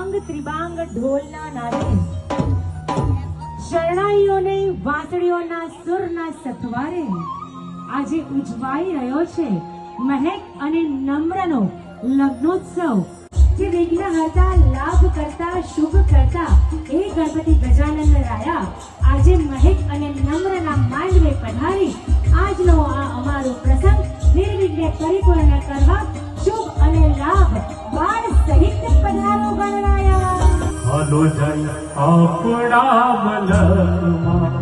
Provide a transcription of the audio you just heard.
બાંગ ત્રિબાંગ ઢોલના નાદે, શરણાઈઓને વાંસળીઓના સુરના સથવારે આજે ઉજવાઈ રહ્યો છે મહેક અને નમ્રનો લગ્નોત્સવ, જે વિઘ્નહર્તા, લાભ કરતા, શુભ કરતા એ ગણપતિ ગજાનન રાયા આજે મહેક અને નમ્રના માંડવે પધારી આજનો આ અમારો પ્રસંગ નિર્વિઘ્ને પરિપૂર્ણ કરવા શુભ અને લાભ બાળ સહિત પધારો ગણરાયા. હાલો જય આપણા મલકમાં